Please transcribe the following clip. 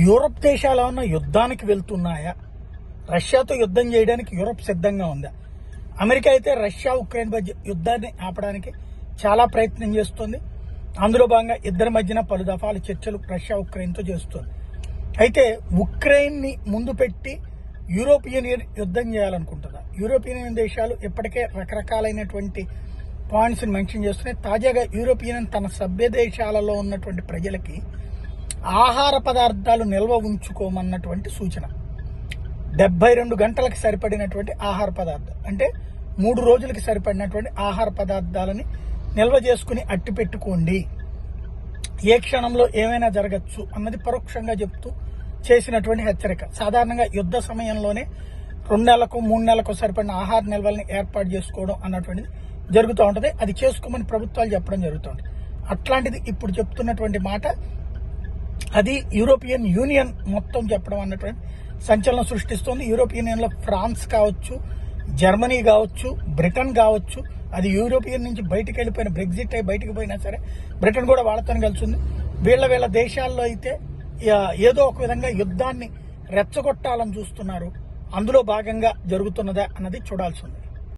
Europe దేశాలు ఏమన్నా యుద్ధానికి వెళ్తున్నాయా? రష్యాతో యుద్ధం చేయడానికి యూరప్ సిద్ధంగా ఉందా? అమెరికా అయితే రష్యా ఉక్రెయిన్ మధ్య యుద్ధాన్ని ఆపడానికి చాలా ప్రయత్నం చేస్తుంది. అందులో భాగంగా ఇద్దరి మధ్యన పలు దఫాలు చర్చలు రష్యా ఉక్రెయిన్తో చేస్తుంది. అయితే ఉక్రెయిన్ని ముందు పెట్టి యూరోపియన్ యూనియన్ యుద్ధం చేయాలనుకుంటుందా? యూరోపియన్ యూనియన్ దేశాలు ఇప్పటికే రకరకాలైనటువంటి పాయింట్స్ని మెన్షన్ చేస్తున్నాయి. తాజాగా యూరోపియన్ యూనియన్ తన సభ్య దేశాలలో ఉన్నటువంటి ప్రజలకి ఆహార పదార్థాలు నిల్వ ఉంచుకోమన్నటువంటి సూచన. 72 గంటలకు సరిపడినటువంటి ఆహార పదార్థాలు అంటే 3 రోజులకి సరిపడినటువంటి ఆహార పదార్థాలని నిల్వ చేసుకుని అట్టి పెట్టుకోండి, ఏ క్షణంలో ఏమైనా జరగచ్చు అన్నది పరోక్షంగా చెప్తూ చేసినటువంటి హెచ్చరిక. సాధారణంగా యుద్ధ సమయంలోనే 2 నెలలకు 3 నెలలకు సరిపడిన ఆహార నిల్వల్ని ఏర్పాటు చేసుకోవడం అన్నటువంటిది జరుగుతూ ఉంటుంది. అది చేసుకోమని ప్రభుత్వాలు చెప్పడం జరుగుతుంది. అట్లాంటిది ఇప్పుడు చెప్తున్నటువంటి మాట అది యూరోపియన్ యూనియన్ మొత్తం చెప్పడం అన్నటువంటి సంచలనం సృష్టిస్తోంది. యూరోపియన్ యూనియన్లో ఫ్రాన్స్ కావచ్చు, జర్మనీ కావచ్చు, బ్రిటన్ కావచ్చు, అది యూరోపియన్ నుంచి బయటకు వెళ్ళిపోయిన బ్రెగ్జిట్ అయి బయటకు పోయినా సరే బ్రిటన్ కూడా వాళ్ళతో కలిసి ఉంది. వీళ్ళ దేశాల్లో అయితే ఏదో ఒక విధంగా యుద్ధాన్ని రెచ్చగొట్టాలని చూస్తున్నారు. అందులో భాగంగా జరుగుతున్నదా అన్నది చూడాల్సి ఉంది.